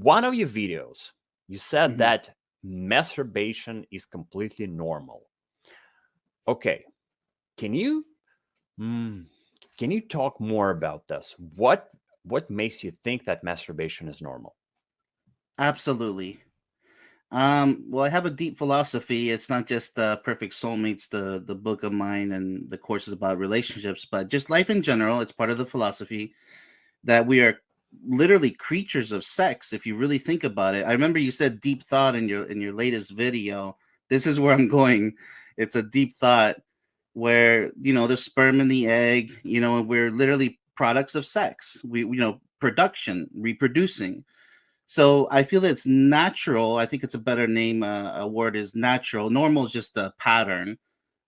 one of your videos, you said Mhm. that masturbation is completely normal. Okay, can you mm, can you talk more about this? What makes you think that masturbation is normal? Absolutely. Well, I have a deep philosophy. It's not just Perfect Soulmates, the book of mine, and the courses about relationships, but just life in general. It's part of the philosophy that we are literally creatures of sex. If you really think about it, I remember you said deep thought in your latest video. This is where I'm going. It's a deep thought where the sperm and the egg. We're literally products of sex. We production, reproducing. So I feel it's natural. I think it's a better name. A word is natural. Normal is just a pattern,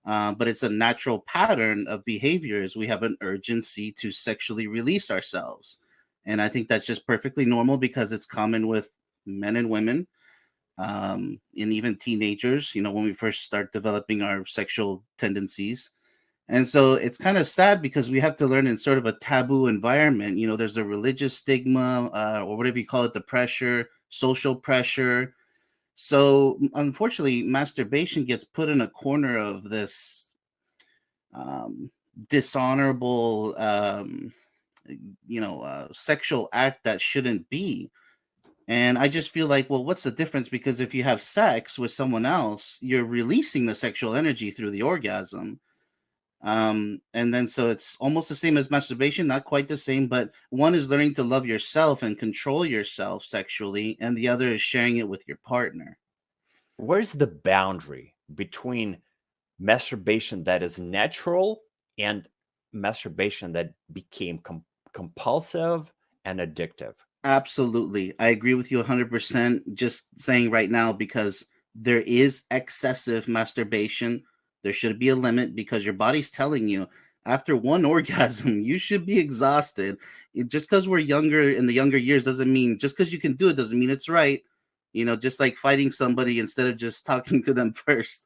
but it's a natural pattern of behaviors. We have an urgency to sexually release ourselves. And I think that's just perfectly normal because it's common with men and women, and even teenagers, when we first start developing our sexual tendencies. And so it's kind of sad because we have to learn in sort of a taboo environment. There's a religious stigma, or whatever you call it, the pressure, social pressure. So unfortunately, masturbation gets put in a corner of this um, dishonorable, sexual act that shouldn't be. And I just feel like, well, what's the difference? Because if you have sex with someone else, you're releasing the sexual energy through the orgasm. And then so it's almost the same as masturbation, not quite the same, but one is learning to love yourself and control yourself sexually, and the other is sharing it with your partner. Where's the boundary between masturbation that is natural and masturbation that became compulsive and addictive? Absolutely. I agree with you 100%. Just saying right now, because there is excessive masturbation, there should be a limit because your body's telling you after one orgasm, you should be exhausted. Just because we're younger in the younger years doesn't mean, just because you can do it doesn't mean it's right. Just like fighting somebody instead of just talking to them first.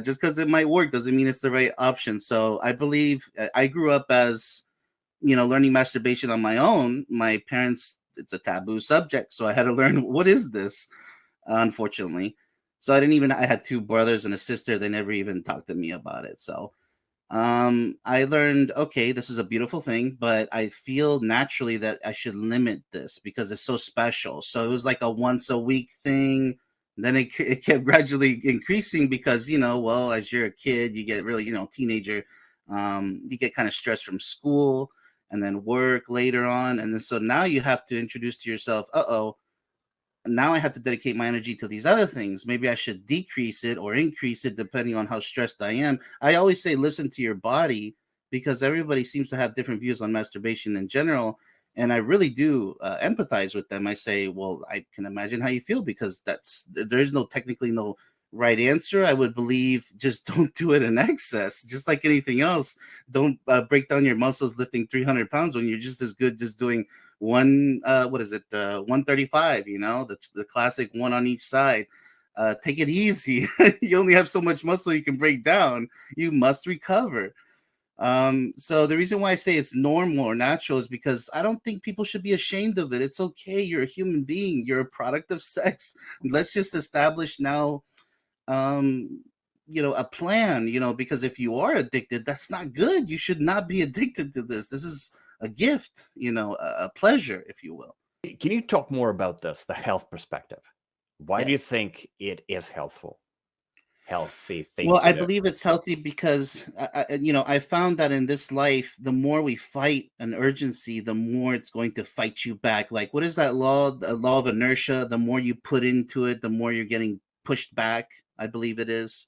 Just because it might work doesn't mean it's the right option. So I believe I grew up as learning masturbation on my own. My parents, it's a taboo subject, so I had to learn what is this, unfortunately. So I had two brothers and a sister. They never even talked to me about it. So I learned, okay, this is a beautiful thing, but I feel naturally that I should limit this because it's so special. So it was like a once a week thing. Then it kept gradually increasing because, well, as you're a kid, you get really, teenager, you get kind of stressed from school and then work later on. And then so now you have to introduce to yourself, now I have to dedicate my energy to these other things. Maybe I should decrease it or increase it depending on how stressed I am. I always say listen to your body because everybody seems to have different views on masturbation in general. And I really do empathize with them. I say, well, I can imagine how you feel because there is technically no right answer. I would believe just don't do it in excess, just like anything else. Don't break down your muscles lifting 300 pounds when you're just as good just doing one, what is it, 135, the classic one on each side. Take it easy. You only have so much muscle you can break down. You must recover. So the reason why I say it's normal or natural is because I don't think people should be ashamed of it. It's okay. You're a human being. You're a product of sex. Let's just establish now, um a plan, because if you are addicted, that's not good. You should not be addicted to this. This is a gift, a pleasure, if you will. Can you talk more about this, the health perspective? Why do you Yes. think it is healthy thing Well, to I do? believe it's healthy because I found that in this life, the more we fight an urgency, the more it's going to fight you back. Like, what is that law? The law of inertia. The more you put into it, the more you're getting pushed back. I believe it is.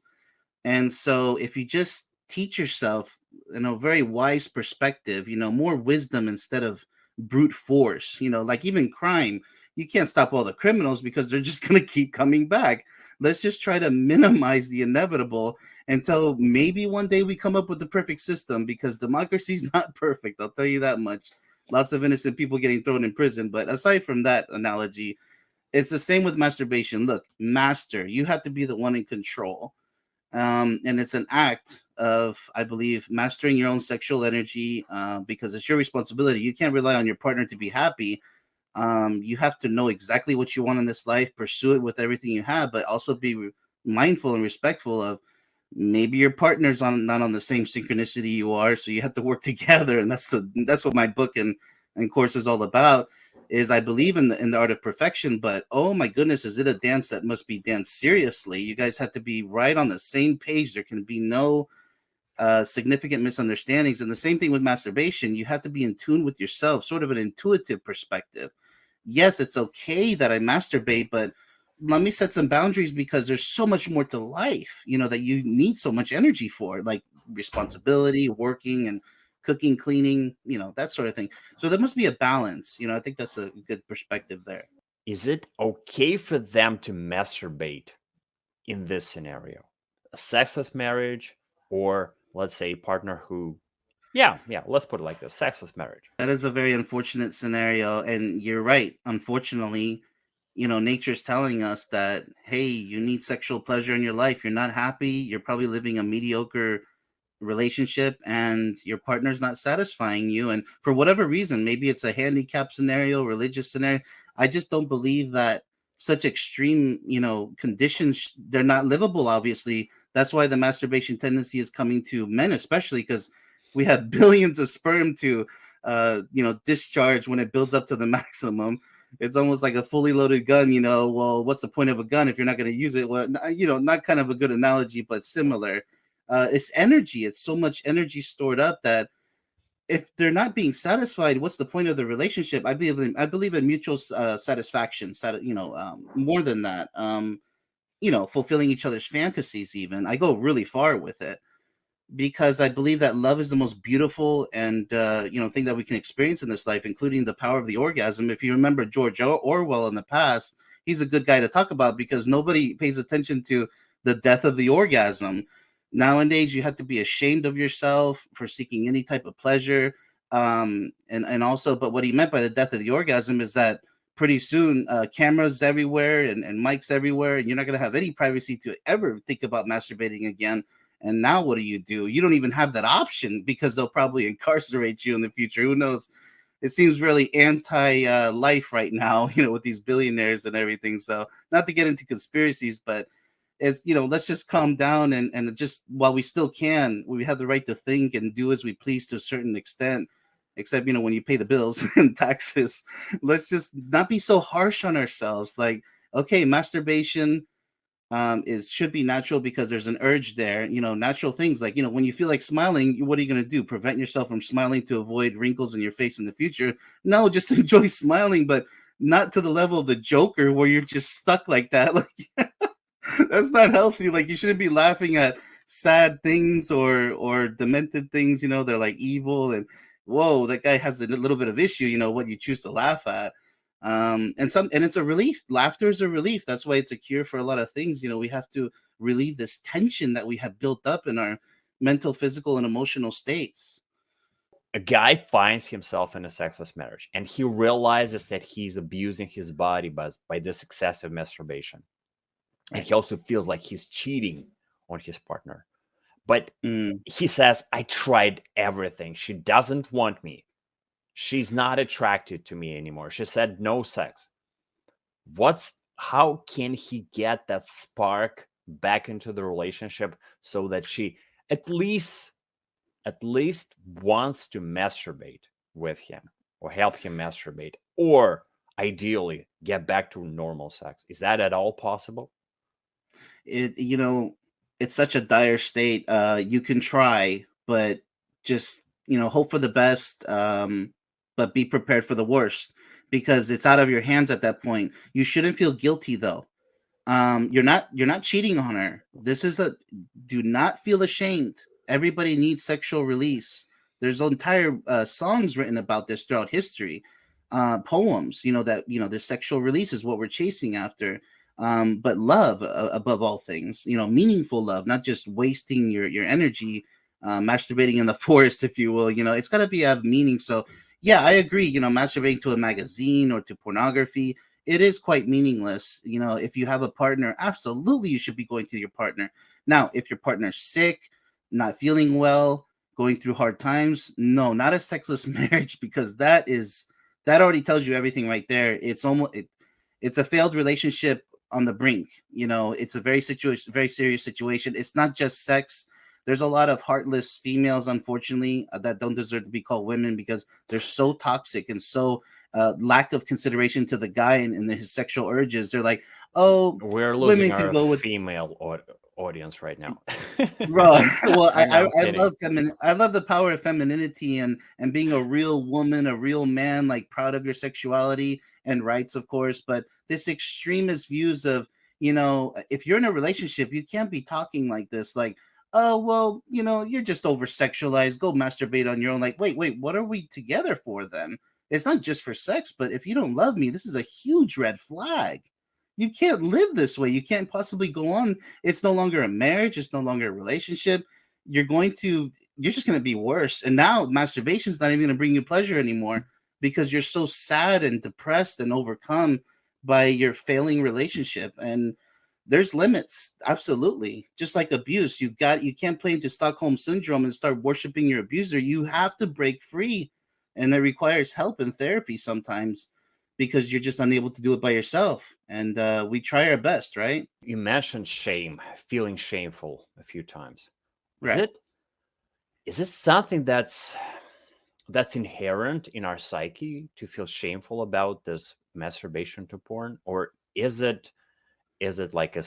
And so if you just teach yourself in a very wise perspective, more wisdom instead of brute force, like even crime, you can't stop all the criminals because they're just going to keep coming back. Let's just try to minimize the inevitable until maybe one day we come up with the perfect system because democracy is not perfect. I'll tell you that much. Lots of innocent people getting thrown in prison. But aside from that analogy, it's the same with masturbation. Look, master, you have to be the one in control, and it's an act of, I believe, mastering your own sexual energy, because it's your responsibility. You can't rely on your partner to be happy. You have to know exactly what you want in this life, pursue it with everything you have, but also be mindful and respectful of maybe your partner's on not on the same synchronicity you are, so you have to work together. And that's what my book and course is all about. Is I believe in the art of perfection, but oh my goodness, is it a dance that must be danced seriously? You guys have to be right on the same page. There can be no significant misunderstandings. And the same thing with masturbation. You have to be in tune with yourself, sort of an intuitive perspective. Yes, it's okay that I masturbate, but let me set some boundaries because there's so much more to life, that you need so much energy for, like responsibility, working, and cooking, cleaning, that sort of thing. So there must be a balance. I think that's a good perspective there. Is it okay for them to masturbate in this scenario? A sexless marriage, or let's say a partner who, yeah, let's put it like this, sexless marriage. That is a very unfortunate scenario. And you're right. Unfortunately, nature's telling us that, hey, you need sexual pleasure in your life. You're not happy. You're probably living a mediocre relationship and your partner's not satisfying you. And for whatever reason, maybe it's a handicap scenario, religious scenario. I just don't believe that such extreme, conditions, they're not livable, obviously. That's why the masturbation tendency is coming to men, especially because we have billions of sperm to, discharge when it builds up to the maximum. It's almost like a fully loaded gun, well, what's the point of a gun if you're not going to use it? Well, not kind of a good analogy, but similar. It's energy. It's so much energy stored up that if they're not being satisfied, what's the point of the relationship? I believe in mutual satisfaction. More than that, fulfilling each other's fantasies. Even I go really far with it because I believe that love is the most beautiful and thing that we can experience in this life, including the power of the orgasm. If you remember George Orwell in the past, he's a good guy to talk about because nobody pays attention to the death of the orgasm. Nowadays, you have to be ashamed of yourself for seeking any type of pleasure. And also, but what he meant by the death of the orgasm is that pretty soon cameras everywhere and mics everywhere, and you're not going to have any privacy to ever think about masturbating again. And now what do? You don't even have that option because they'll probably incarcerate you in the future. Who knows? It seems really anti life right now, with these billionaires and everything. So not to get into conspiracies, but it's, let's just calm down and just while we still can, we have the right to think and do as we please to a certain extent, except, when you pay the bills and taxes, let's just not be so harsh on ourselves. Like, okay, masturbation is should be natural because there's an urge there. Natural things like when you feel like smiling, what are you going to do? Prevent yourself from smiling to avoid wrinkles in your face in the future? No, just enjoy smiling, but not to the level of the Joker where you're just stuck like that. Like that's not healthy. Like you shouldn't be laughing at sad things or demented things. They're like evil and whoa, that guy has a little bit of issue. What you choose to laugh at. And it's a relief. Laughter is a relief. That's why it's a cure for a lot of things. We have to relieve this tension that we have built up in our mental, physical, and emotional states. A guy finds himself in a sexless marriage and he realizes that he's abusing his body by this excessive masturbation. And he also feels like he's cheating on his partner. But he says, I tried everything. She doesn't want me. She's not attracted to me anymore. She said no sex. How can he get that spark back into the relationship so that she at least wants to masturbate with him or help him masturbate, or ideally get back to normal sex? Is that at all possible? It's such a dire state. You can try, but just hope for the best, but be prepared for the worst because it's out of your hands at that point. You shouldn't feel guilty though. You're not cheating on her. Do not feel ashamed. Everybody needs sexual release. There's entire songs written about this throughout history, poems. That this sexual release is what we're chasing after. But love above all things. Meaningful love, not just wasting your energy, masturbating in the forest, if you will. It's got to be have meaning. So yeah, I agree. Masturbating to a magazine or to pornography, it is quite meaningless. If you have a partner, absolutely you should be going to your partner. Now, if your partner's sick, not feeling well, going through hard times, no, not a sexless marriage, because that's that already tells you everything right there. It's a failed relationship on the brink. It's a very serious situation. It's not just sex. There's a lot of heartless females, unfortunately, that don't deserve to be called women because they're so toxic and so lack of consideration to the guy and his sexual urges. They're like, oh, We're losing women can our go with. female audience right now. Right. Well, I know, I'm I kidding. love I love the power of femininity and being a real woman, a real man, like proud of your sexuality and rights, of course. But this extremist views of, if you're in a relationship, you can't be talking like this, like, oh, well, you're just over sexualized. Go masturbate on your own. Like, wait, what are we together for then? It's not just for sex, but if you don't love me, this is a huge red flag. You can't live this way. You can't possibly go on. It's no longer a marriage. It's no longer a relationship. You're just going to be worse. And now masturbation is not even going to bring you pleasure anymore because you're so sad and depressed and overcome by your failing relationship. And there's limits. Absolutely. Just like abuse, you can't play into Stockholm syndrome and start worshiping your abuser. You have to break free. And that requires help and therapy sometimes because you're just unable to do it by yourself. And we try our best, right? You mentioned shame, feeling shameful a few times. Is Right. it is it something that's inherent in our psyche to feel shameful about this masturbation to porn, or is it like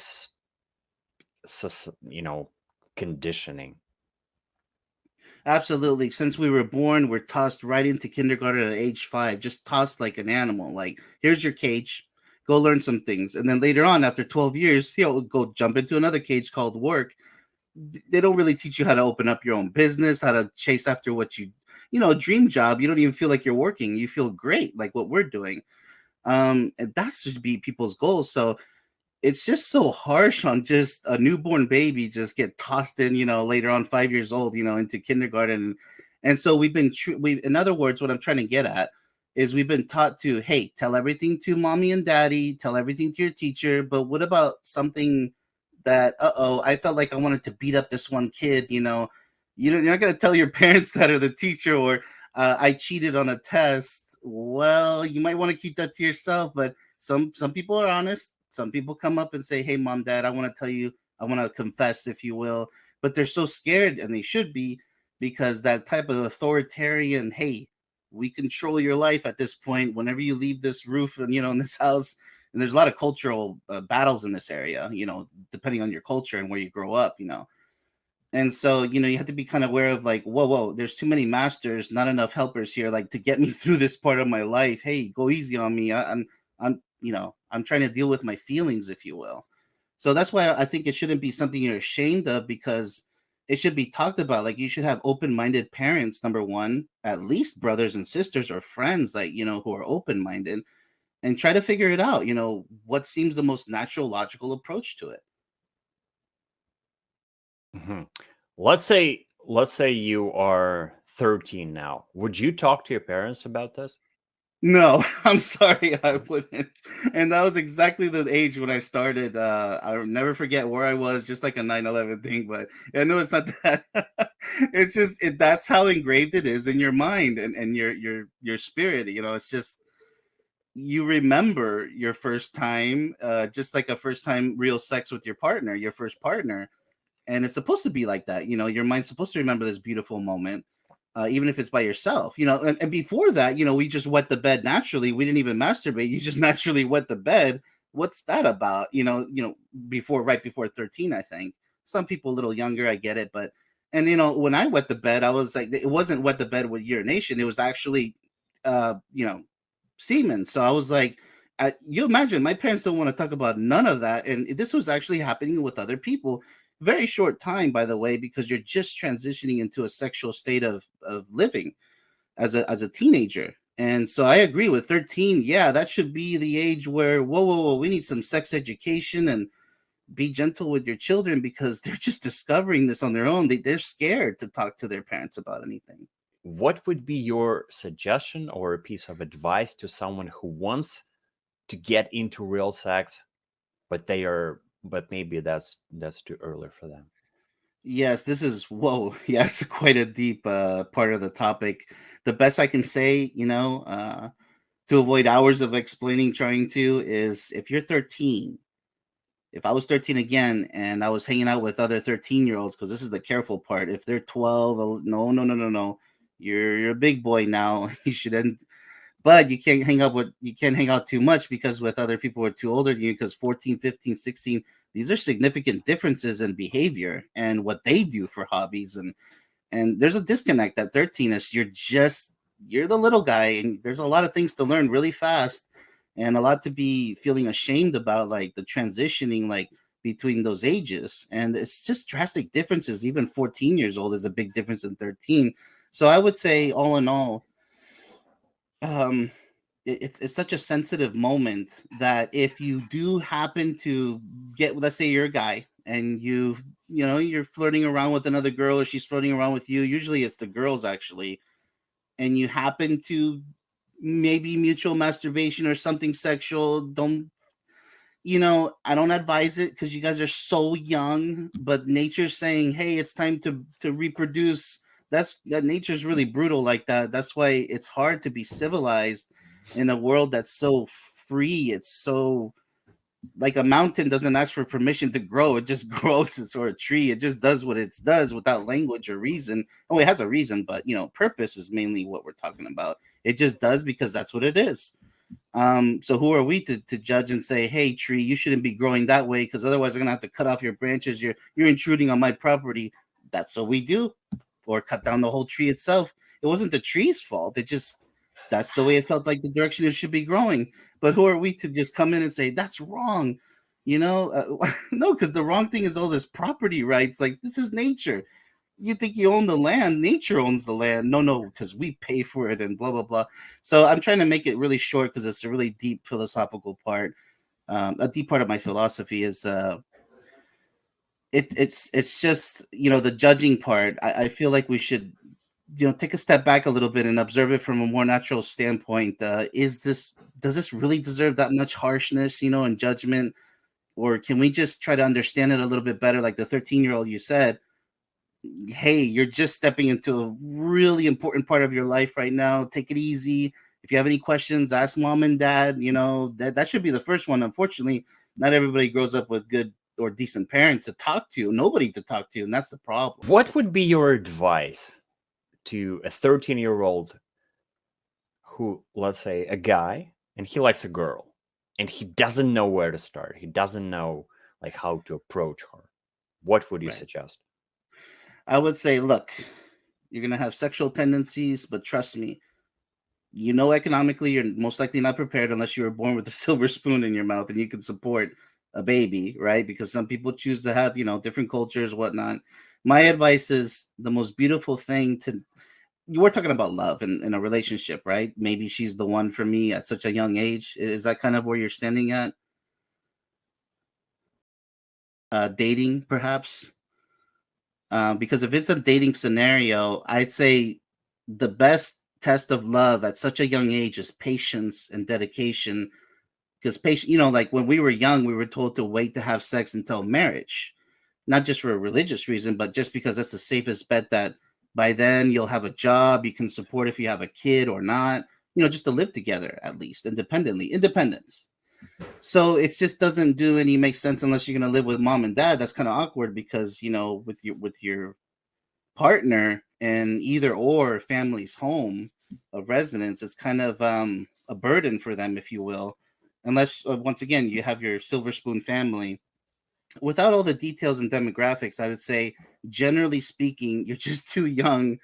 you know, conditioning? Absolutely. Since we were born, we're tossed right into kindergarten at age 5, just tossed like an animal. Like, here's your cage, go learn some things. And then later on, after 12 years, go jump into another cage called work. They don't really teach you how to open up your own business, how to chase after what dream job. You don't even feel like you're working. You feel great, like what we're doing. And that should be people's goals. So it's just so harsh on just a newborn baby just get tossed in, later on 5 years old, into kindergarten. And so in other words, what I'm trying to get at is we've been taught to, hey, tell everything to mommy and daddy, tell everything to your teacher. But what about something that, I felt like I wanted to beat up this one kid, you're not going to tell your parents that or the teacher, or I cheated on a test. Well, you might want to keep that to yourself, but some people are honest. Some people come up and say, "Hey, mom, dad, I want to tell you, I want to confess, if you will," but they're so scared, and they should be, because that type of authoritarian, "Hey, we control your life at this point. Whenever you leave this roof, and in this house." And there's a lot of cultural battles in this area, depending on your culture and where you grow up, and so, you have to be kind of aware of like, whoa, there's too many masters, not enough helpers here, like to get me through this part of my life. Hey, go easy on me. I'm trying to deal with my feelings, if you will. So that's why I think it shouldn't be something you're ashamed of, because it should be talked about. Like, you should have open-minded parents, number one, at least brothers and sisters or friends, like, who are open-minded, and try to figure it out, what seems the most natural, logical approach to it. Mhm. Let's say you are 13 now. Would you talk to your parents about this? No, I'm sorry, I wouldn't. And that was exactly the age when I started. I'll never forget where I was, just like a 9/11 thing. But I know it's not that. It's just that's how engraved it is in your mind and your spirit. It's just you remember your first time, just like a first time real sex with your partner, your first partner, and it's supposed to be like that. Your mind's supposed to remember this beautiful moment, even if it's by yourself. And before that, we just wet the bed naturally. We didn't even masturbate. You just naturally wet the bed. What's that about? Right before 13, I think. Some people a little younger, I get it, but and when I wet the bed, I was like, it wasn't wet the bed with urination. It was actually, uh, you know, semen. So I was like, you imagine my parents don't want to talk about none of that, and this was actually happening with other people. Very short time, by the way, because you're just transitioning into a sexual state of living as a teenager. And so I agree with 13. Yeah, that should be the age where whoa, we need some sex education, and be gentle with your children because they're just discovering this on their own. They're scared to talk to their parents about anything. What would be your suggestion or a piece of advice to someone who wants to get into real sex, but maybe that's too early for them? Yes, this is whoa. Yeah, it's quite a deep part of the topic. The best I can say, to avoid hours of explaining, trying to, is if you're 13, if I was 13 again and I was hanging out with other 13-year-olds, because this is the careful part. If they're 12, no, no, no, no, no. You're a big boy now. You should end, but you can't hang out too much, because with other people who are too older than you, because 14, 15, 16, these are significant differences in behavior and what they do for hobbies, and there's a disconnect at 13 is you're the little guy, and there's a lot of things to learn really fast, and a lot to be feeling ashamed about, like the transitioning, like between those ages, and it's just drastic differences. Even 14 years old is a big difference in 13. So I would say, all in all, um it's such a sensitive moment that if you do happen to get, let's say you're a guy and you're flirting around with another girl, or she's flirting around with you, usually it's the girls actually, and you happen to maybe mutual masturbation or something sexual, don't, I don't advise it, because you guys are so young, but nature's saying, hey, it's time to reproduce. That nature's really brutal like that. That's why it's hard to be civilized in a world that's so free. It's so, like, a mountain doesn't ask for permission to grow, it just grows. It's, or a tree, it just does what it does without language or reason. Oh, it has a reason, but purpose is mainly what we're talking about. It just does because that's what it is. So who are we to judge and say, hey, tree, you shouldn't be growing that way, because otherwise I'm gonna have to cut off your branches. You're intruding on my property. That's what we do. Or cut down the whole tree itself. It wasn't the tree's fault. It just, that's the way it felt like the direction it should be growing. But who are we to just come in and say that's wrong? No, because the wrong thing is all this property rights. Like, this is nature. You think you own the land? Nature owns the land. No, because we pay for it and blah blah blah. So I'm trying to make it really short, because it's a really deep philosophical part. A deep part of my philosophy is it's just, the judging part. I feel like we should, take a step back a little bit and observe it from a more natural standpoint. Does this really deserve that much harshness, and judgment, or can we just try to understand it a little bit better? Like the 13-year-old you said, hey, you're just stepping into a really important part of your life right now. Take it easy. If you have any questions, ask mom and dad. That should be the first one. Unfortunately, not everybody grows up with good or decent parents to talk to, nobody to talk to, and that's the problem. What would be your advice to a 13-year-old who, let's say, a guy, and he likes a girl, and he doesn't know where to start? He doesn't know, like, how to approach her. What would you Right. suggest? I would say, look, you're going to have sexual tendencies, but trust me, economically, you're most likely not prepared unless you were born with a silver spoon in your mouth and you can support a baby, right? Because some people choose to have, different cultures, whatnot. My advice is, the most beautiful thing to, you were talking about love in a relationship, right? Maybe she's the one for me at such a young age. Is that kind of where you're standing at? Dating, perhaps? Because if it's a dating scenario, I'd say the best test of love at such a young age is patience and dedication. Because patient, like when we were young, we were told to wait to have sex until marriage, not just for a religious reason, but just because that's the safest bet, that by then you'll have a job, you can support if you have a kid or not, just to live together, at least independently, independence. So it just doesn't do any make sense unless you're going to live with mom and dad. That's kind of awkward, because with your partner and either or family's home of residence, it's kind of a burden for them, if you will, unless once again you have your silver spoon family. Without all the details and demographics, I would say, generally speaking, you're just too young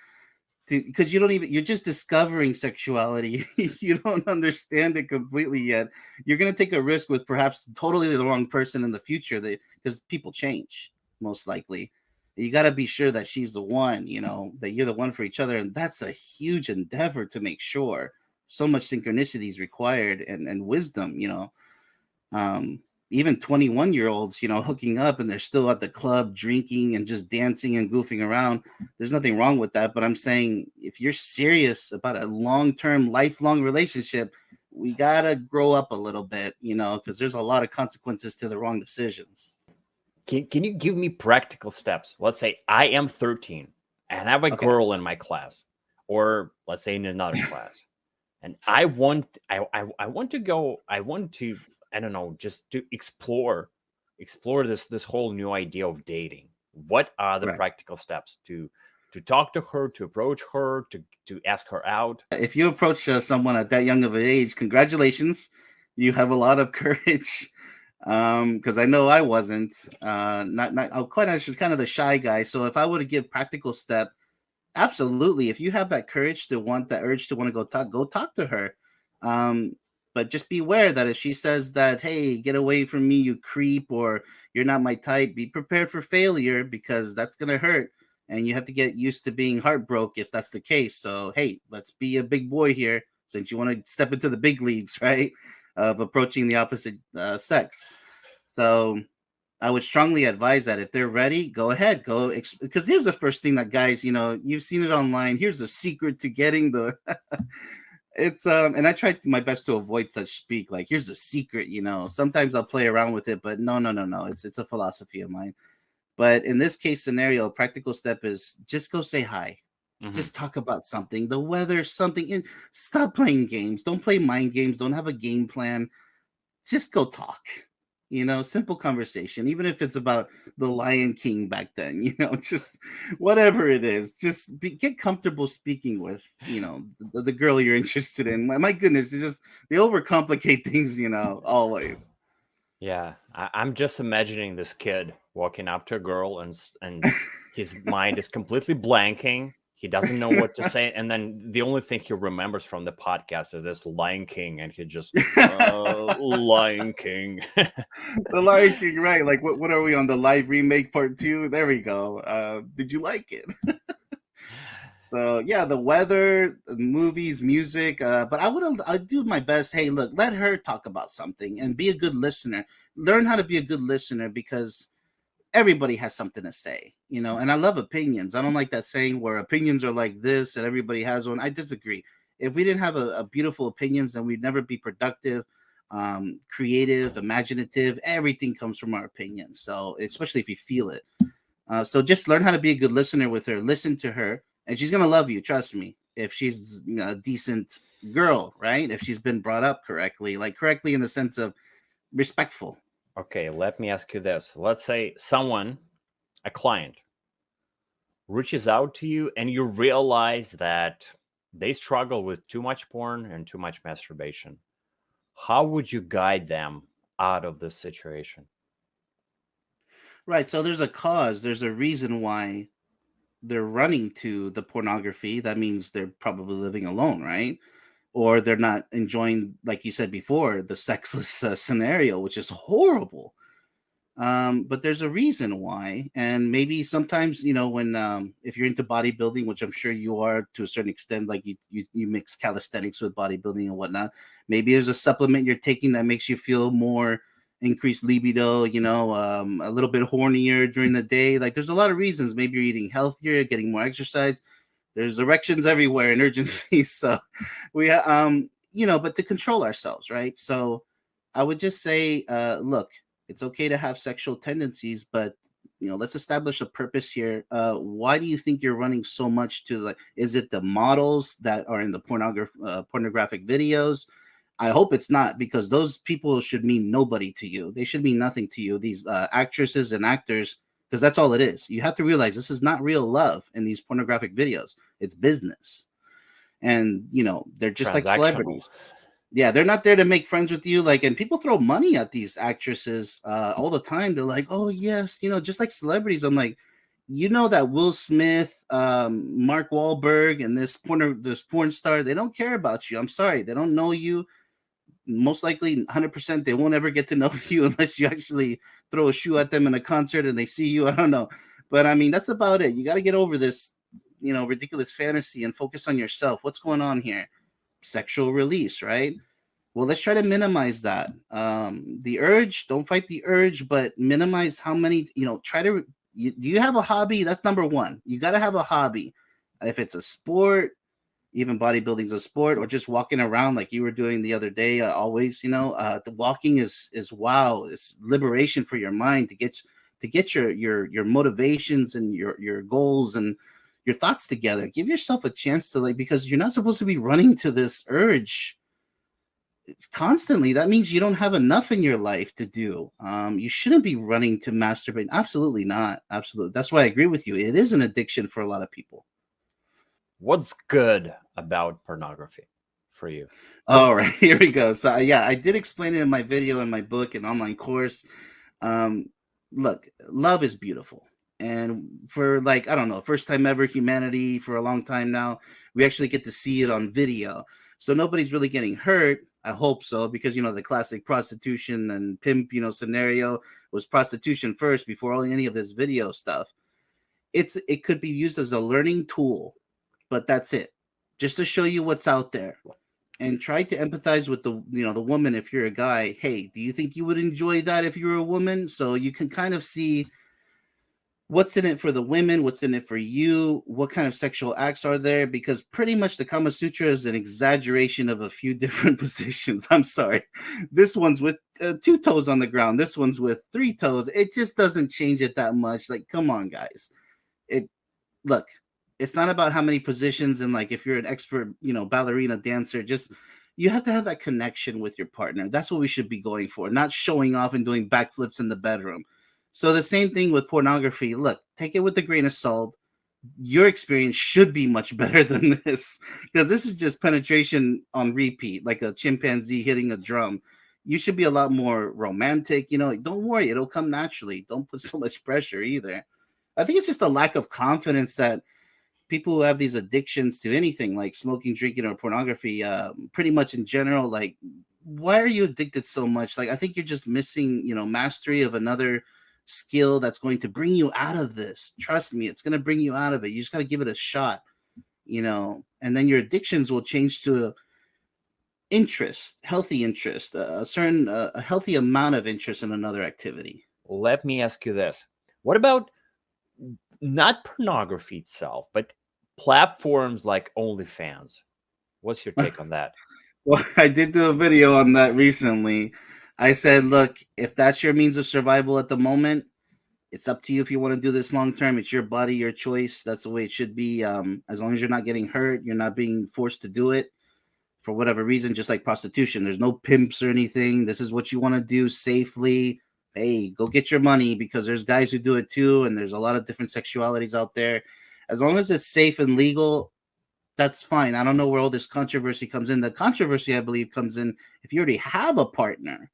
to, because you're just discovering sexuality. You don't understand it completely yet. You're going to take a risk with perhaps totally the wrong person in the future, because people change, most likely. You got to be sure that she's the one, that you're the one for each other, and that's a huge endeavor to make sure. So much synchronicity is required, and wisdom. um Even 21-year-olds, hooking up, and they're still at the club drinking and just dancing and goofing around. There's nothing wrong with that, but I'm saying, if you're serious about a long-term, lifelong relationship, we gotta grow up a little bit, because there's a lot of consequences to the wrong decisions. Can you give me practical steps? Let's say I am 13 and I have a Okay. girl in my class, or let's say in another class, And I want to go, I want to, I don't know, just to explore this whole new idea of dating. What are the Right. practical steps to talk to her, to approach her, to ask her out? If you approach someone at that young of an age, congratulations, you have a lot of courage. Because I know I wasn't. Not. I'm quite honest, just kind of the shy guy. So if I were to give practical step, absolutely. If you have that courage to want that urge to want to go talk to her. Um, but just beware that if she says that, hey, get away from me, you creep, or you're not my type, be prepared for failure because that's gonna hurt. And you have to get used to being heartbroken if that's the case. So hey, let's be a big boy here since you want to step into the big leagues, right? Of approaching the opposite sex. So I would strongly advise that if they're ready, go ahead, because here's the first thing that guys, you've seen it online. Here's the secret to getting the it's and I tried my best to avoid such speak. Like, here's the secret, Sometimes I'll play around with it, but no, no, no, no. It's a philosophy of mine. But in this case scenario, a practical step is just go say hi. Hmm. Just talk about something, the weather, something. And stop playing games. Don't play mind games. Don't have a game plan, just go talk. Simple conversation, even if it's about the Lion King back then, just whatever it is, just get comfortable speaking with, the girl you're interested in. My goodness, it's just they overcomplicate things, always. Yeah, I'm just imagining this kid walking up to a girl and his mind is completely blanking. He doesn't know what to say, and then the only thing he remembers from the podcast is this Lion King, and he just Lion King. The Lion King, right? Like, what are we on, the live remake part 2? There we go. Did you like it? So yeah, the weather, the movies, music. But I'd do my best. Hey, look, let her talk about something and be a good listener. Learn how to be a good listener because everybody has something to say, And I love opinions. I don't like that saying where opinions are like this and everybody has one. I disagree. If we didn't have a beautiful opinions, then we'd never be productive, creative, imaginative. Everything comes from our opinions. So especially if you feel it. So just learn how to be a good listener with her. Listen to her, and she's gonna love you. Trust me. If she's a decent girl, right? If she's been brought up correctly, like correctly in the sense of respectful. Okay, let me ask you this. Let's say someone, a client, reaches out to you and you realize that they struggle with too much porn and too much masturbation. How would you guide them out of this situation? Right. So there's a cause. There's a reason why they're running to the pornography. That means they're probably living alone, right? Or they're not enjoying, like you said before, the sexless scenario, which is horrible. But there's a reason why, and maybe sometimes when if you're into bodybuilding, which I'm sure you are to a certain extent, like you mix calisthenics with bodybuilding and whatnot. Maybe there's a supplement you're taking that makes you feel more increased libido, a little bit hornier during the day. Like there's a lot of reasons. Maybe you're eating healthier, getting more exercise. There's erections everywhere and urgencies. So but to control ourselves, right? So I would just say, look, it's okay to have sexual tendencies, but let's establish a purpose here. Why do you think you're running so much to, like, is it the models that are in the pornographic videos? I hope it's not, because those people should mean nobody to you. They should mean nothing to you. These actresses and actors, because that's all it is. You have to realize this is not real love in these pornographic videos. It's business. And, they're just like Transactional. celebrities. Yeah, they're not there to make friends with you. Like, and people throw money at these actresses all the time. They're like, oh, yes, just like celebrities. I'm like, that Will Smith, Mark Wahlberg, and this porn star, they don't care about you. I'm sorry. They don't know you. Most likely 100% they won't ever get to know you unless you actually throw a shoe at them in a concert and they see you. I don't know, but I mean, that's about it. You got to get over this ridiculous fantasy and focus on yourself. What's going on here? Sexual release, right? Well, let's try to minimize that. The urge, don't fight the urge, but minimize how many, try to do you have a hobby? That's number one. You got to have a hobby. If it's a sport, even bodybuilding is a sport, or just walking around like you were doing the other day. Always, the walking is wow. It's liberation for your mind to get your motivations and your goals and your thoughts together. Give yourself a chance to, like, because you're not supposed to be running to this urge. It's constantly. That means you don't have enough in your life to do. You shouldn't be running to masturbate. Absolutely not. Absolutely. That's why I agree with you. It is an addiction for a lot of people. What's good about pornography for you? All right, here we go. So yeah, I did explain it in my video, in my book, and online course. Um, Look, love is beautiful, and for, like, I don't know, first time ever humanity for a long time now, we actually get to see it on video. So nobody's really getting hurt. I hope so, because the classic prostitution and pimp scenario was prostitution first before any of this video stuff. It could be used as a learning tool, but that's it, just to show you what's out there, and try to empathize with the woman. If you're a guy, hey, do you think you would enjoy that if you were a woman? So you can kind of see what's in it for the women, what's in it for you, what kind of sexual acts are there, because pretty much the Kama Sutra is an exaggeration of a few different positions. I'm sorry, this one's with 2 toes on the ground, this one's with 3 toes. It just doesn't change it that much. Like, come on, guys. It Look, it's not about how many positions, and, like, if you're an expert, ballerina dancer, just, you have to have that connection with your partner. That's what we should be going for, not showing off and doing backflips in the bedroom. So the same thing with pornography. Look, take it with a grain of salt. Your experience should be much better than this, because this is just penetration on repeat, like a chimpanzee hitting a drum. You should be a lot more romantic. Don't worry, it'll come naturally. Don't put so much pressure either. I think it's just a lack of confidence that people who have these addictions to anything like smoking, drinking, or pornography, pretty much in general, like, why are you addicted so much? Like, I think you're just missing, mastery of another skill that's going to bring you out of this. Trust me, it's going to bring you out of it. You just got to give it a shot, and then your addictions will change to interest, healthy interest, a certain, a healthy amount of interest in another activity. Let me ask you this. What about not pornography itself, but platforms like OnlyFans? What's your take on that? Well, I did do a video on that recently. I said, look, if that's your means of survival at the moment, it's up to you if you want to do this long term. It's your body, your choice. That's the way it should be. As long as you're not getting hurt, you're not being forced to do it for whatever reason, just like prostitution. There's no pimps or anything. This is what you want to do safely. Hey, go get your money, because there's guys who do it too, and there's a lot of different sexualities out there. As long as it's safe and legal, that's fine. I don't know where all this controversy comes in. The controversy, I believe, comes in if you already have a partner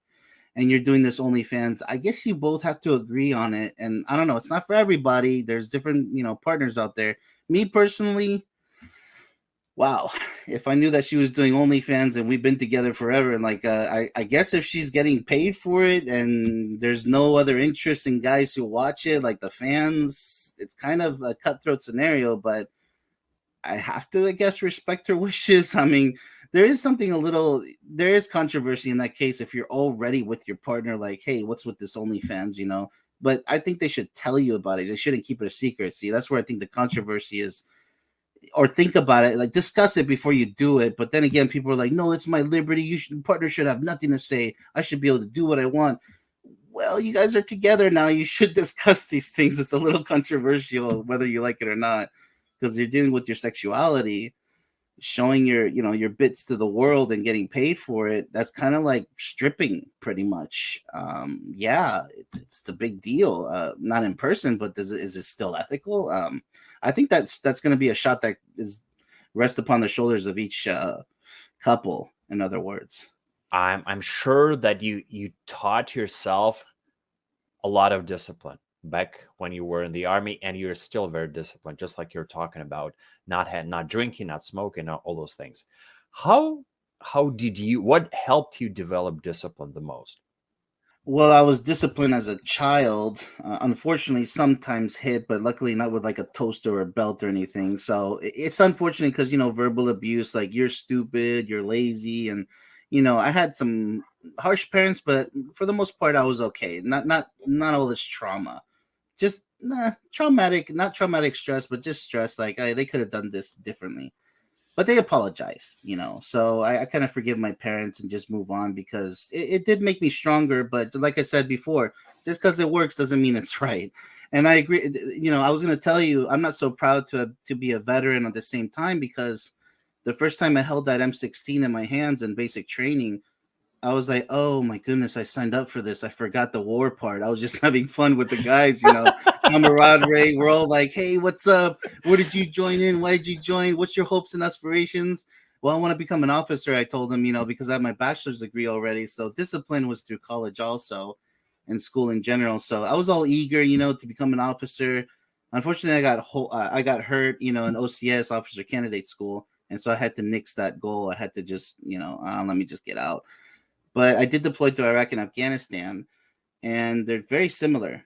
and you're doing this OnlyFans. I guess you both have to agree on it. And I don't know, it's not for everybody. There's different, partners out there. Me personally, wow, if I knew that she was doing OnlyFans and we've been together forever, and, like, I guess if she's getting paid for it and there's no other interest in guys who watch it, like the fans, it's kind of a cutthroat scenario, but I have to, I guess, respect her wishes. I mean, there is controversy in that case if you're already with your partner, like, hey, what's with this OnlyFans? But I think they should tell you about it. They shouldn't keep it a secret. See, that's where I think the controversy is. Or think about it, like, discuss it before you do it. But then again, people are like, no, it's my liberty. Partner should have nothing to say. I should be able to do what I want. Well, you guys are together now. You should discuss these things. It's a little controversial, whether you like it or not, because you're dealing with your sexuality, showing your bits to the world and getting paid for it. That's kind of like stripping, pretty much. Yeah, it's a big deal. Not in person, but is it still ethical? I think that's going to be a shot that is rest upon the shoulders of each couple. In other words, I'm sure that you taught yourself a lot of discipline back when you were in the army, and you're still very disciplined, just like you're talking about not drinking, not smoking, all those things. How did you? What helped you develop discipline the most? well, I was disciplined as a child. Unfortunately, sometimes hit, but luckily not with like a toaster or a belt or anything. So it's unfortunate because verbal abuse, like, you're stupid, you're lazy, and I had some harsh parents, but for the most part, I was okay. Not all this trauma, just traumatic, not traumatic stress, but just stress. Like, they could have done this differently. but they apologize, So I kind of forgive my parents and just move on because it did make me stronger. But like I said before, just because it works doesn't mean it's right. And I agree. I was going to tell you, I'm not so proud to be a veteran at the same time because the first time I held that M16 in my hands in basic training, I was like, oh my goodness, I signed up for this. I forgot the war part. I was just having fun with the guys, camaraderie. We're all like, hey, what's up? Where did you join in? Why did you join? What's your hopes and aspirations? Well, I want to become an officer, I told them, because I have my bachelor's degree already. So discipline was through college also and school in general. So I was all eager, to become an officer. Unfortunately, I got hurt, in OCS, officer candidate school. And so I had to nix that goal. I had to just, let me just get out. But I did deploy to Iraq and Afghanistan, and they're very similar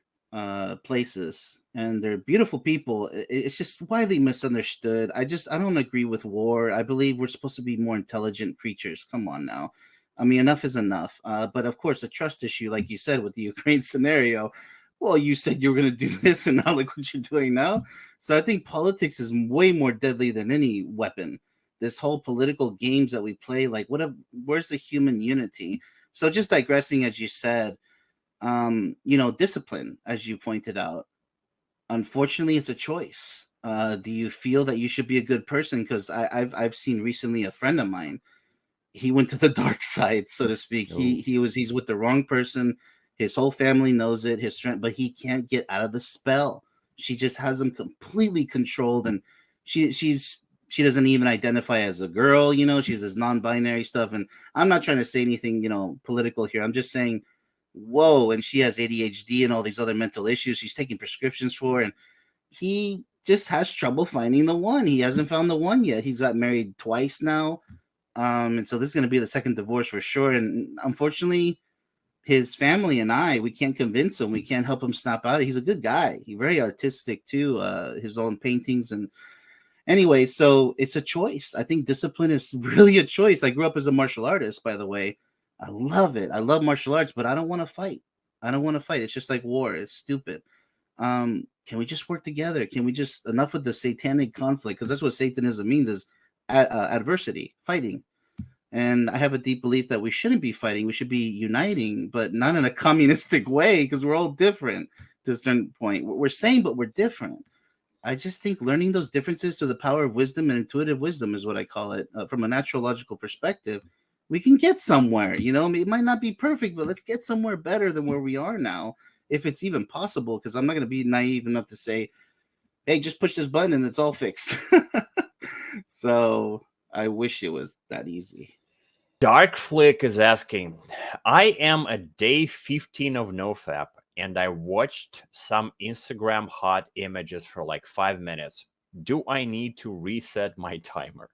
places, and they're beautiful people. It's just widely misunderstood. I don't agree with war. I believe we're supposed to be more intelligent creatures. Come on now. I mean, enough is enough. But of course, a trust issue, like you said, with the Ukraine scenario. Well, you said you were going to do this, and now look what you're doing now. So I think politics is way more deadly than any weapon. This whole political games that we play, like, where's the human unity? So just digressing, as you said, discipline, as you pointed out, unfortunately, it's a choice. Do you feel that you should be a good person? Because I've seen recently a friend of mine, he went to the dark side, so to speak. Oh, He's with the wrong person. His whole family knows it, his strength, but he can't get out of the spell. She just has him completely controlled, and she doesn't even identify as a girl. She's this non-binary stuff. And I'm not trying to say anything, political here. I'm just saying, whoa. And she has ADHD and all these other mental issues she's taking prescriptions for, and he just has trouble finding the one. He hasn't found the one yet. He's got married twice now. And so this is going to be the second divorce for sure. And unfortunately, his family and we can't convince him. We can't help him snap out. He's a good guy. He's very artistic too. His own paintings. And anyway, so it's a choice. I think discipline is really a choice. I grew up as a martial artist, by the way. I love it. I love martial arts, but I don't want to fight. I don't want to fight. It's just like war. It's stupid. Can we just work together? Can we just enough with the satanic conflict? Because that's what Satanism means is adversity, fighting. And I have a deep belief that we shouldn't be fighting. We should be uniting, but not in a communistic way because we're all different to a certain point. We're same, but we're different. I just think learning those differences through the power of wisdom and intuitive wisdom is what I call it from a natural logical perspective. We can get somewhere, it might not be perfect, but let's get somewhere better than where we are now, if it's even possible. Because I'm not going to be naive enough to say, hey, just push this button and it's all fixed. So I wish it was that easy. Dark Flick is asking, I am at day 15 of NoFap and I watched some Instagram hot images for like 5 minutes. Do I need to reset my timer?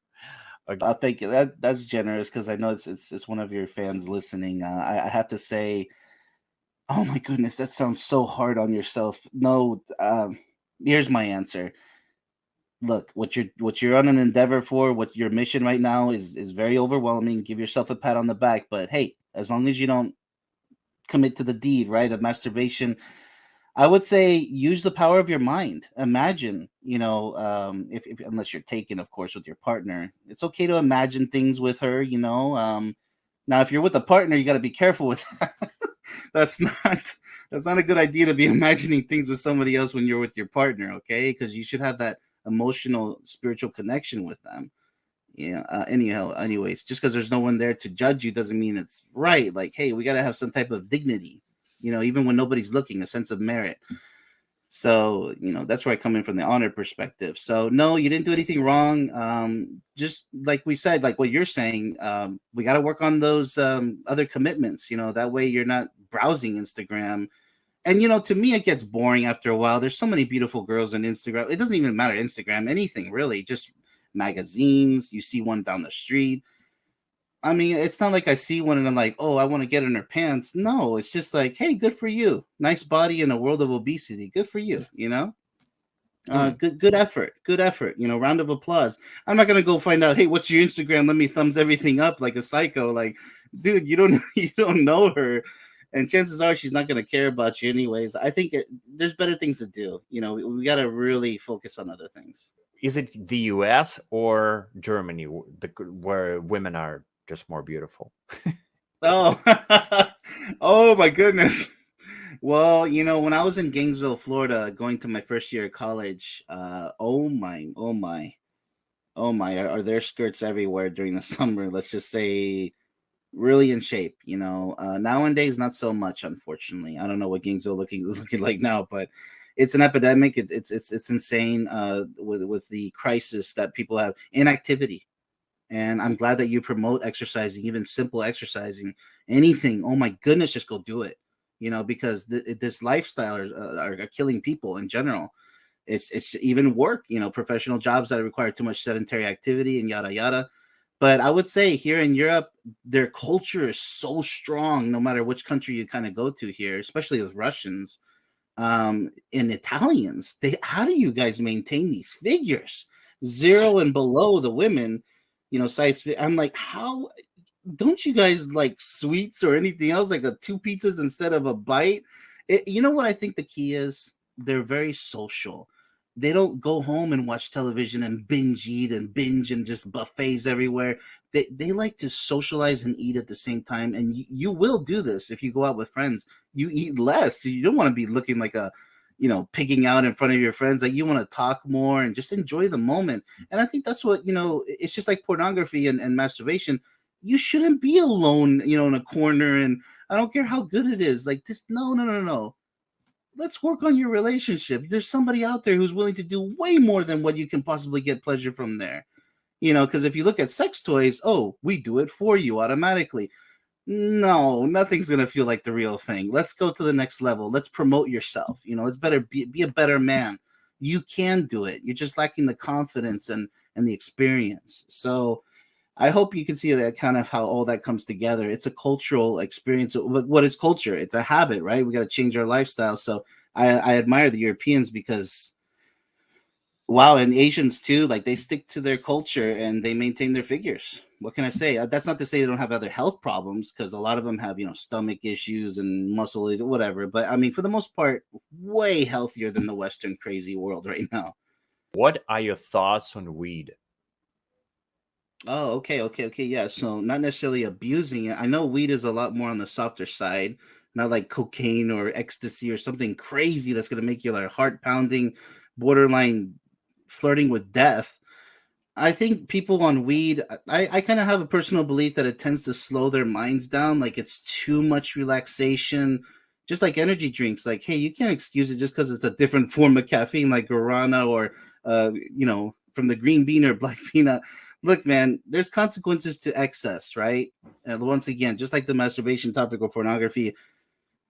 Thank you. That's generous because I know it's one of your fans listening. I have to say, oh my goodness, that sounds so hard on yourself. No, here's my answer. Look, what you're on an endeavor for, what your mission right now is very overwhelming. Give yourself a pat on the back, but hey, as long as you don't commit to the deed, right, of masturbation, I would say use the power of your mind. Imagine, if unless you're taken, of course, with your partner, it's okay to imagine things with her. Now, if you're with a partner, you got to be careful with that. that's not a good idea to be imagining things with somebody else when you're with your partner. Okay, because you should have that emotional, spiritual connection with them. Yeah. Anyways, just because there's no one there to judge you doesn't mean it's right. Like, hey, we got to have some type of dignity. Even when nobody's looking, a sense of merit. So, that's where I come in from the honor perspective. So, no, you didn't do anything wrong. Just like we said, like what you're saying, we got to work on those other commitments. That way you're not browsing Instagram. And, to me, it gets boring after a while. There's so many beautiful girls on Instagram. It doesn't even matter Instagram, anything really, just magazines. You see one down the street. I mean, it's not like I see one and I'm like, oh, I want to get in her pants. No, it's just like, hey, good for you. Nice body in a world of obesity. Good for you, Good effort. Good effort. Round of applause. I'm not gonna go find out, hey, what's your Instagram? Let me thumbs everything up like a psycho. Like, dude, you don't know her. And chances are she's not gonna care about you anyways. I think there's better things to do. We got to really focus on other things. Is it the US or Germany where women are just more beautiful? Oh, oh my goodness. Well, when I was in Gainesville, Florida, going to my first year of college, oh my, oh my, oh my, are there skirts everywhere during the summer? Let's just say really in shape. Nowadays not so much, unfortunately. I don't know what Gainesville looking like now, but it's an epidemic. It's insane. With the crisis that people have, inactivity. And I'm glad that you promote exercising, even simple exercising, anything. Oh my goodness, just go do it. Because this lifestyle are killing people in general. It's even work, professional jobs that require too much sedentary activity and yada yada. But I would say here in Europe, their culture is so strong, no matter which country you kind of go to here, especially with Russians, and Italians. How do you guys maintain these figures? Zero and below the women, size. I'm like, how don't you guys like sweets or anything else, like a two pizzas instead of a bite? You know what I think the key is? They're very social. They don't go home and watch television and binge eat and binge and just buffets everywhere. They like to socialize and eat at the same time. And you will do this if you go out with friends. You eat less. You don't want to be looking like a, pigging out in front of your friends. Like, you want to talk more and just enjoy the moment. And I think that's what, it's just like pornography and masturbation. You shouldn't be alone, in a corner. And I don't care how good it is. Like this, no, no, no, no. Let's work on your relationship. There's somebody out there who's willing to do way more than what you can possibly get pleasure from there. Because if you look at sex toys, oh, we do it for you automatically. No, nothing's gonna feel like the real thing. Let's go to the next level. Let's promote yourself. Let's better be a better man. You can do it. You're just lacking the confidence and the experience. So I hope you can see that kind of how all that comes together. It's a cultural experience. What is culture? It's a habit, right? We got to change our lifestyle. So I admire the Europeans because, wow, and Asians too, like they stick to their culture and they maintain their figures. What can I say? That's not to say they don't have other health problems, because a lot of them have, stomach issues and muscle issues, whatever. But I mean, for the most part, way healthier than the Western crazy world right now. What are your thoughts on weed? Oh, okay, okay, okay. Yeah. So not necessarily abusing it. I know weed is a lot more on the softer side, not like cocaine or ecstasy or something crazy that's gonna make you like heart pounding, borderline flirting with death. I think people on weed, I kind of have a personal belief that it tends to slow their minds down. Like it's too much relaxation, just like energy drinks. Like, hey, you can't excuse it just because it's a different form of caffeine, like guarana or, from the green bean or black peanut. Look, man, there's consequences to excess, right? And once again, just like the masturbation topic or pornography,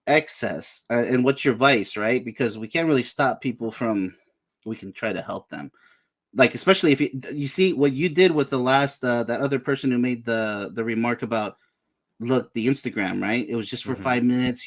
excess. And what's your vice, right? Because we can't really stop people from, we can try to help them, like especially if you see what you did with the last that other person who made the remark about, look, the Instagram, right? It was just for Mm-hmm. 5 minutes.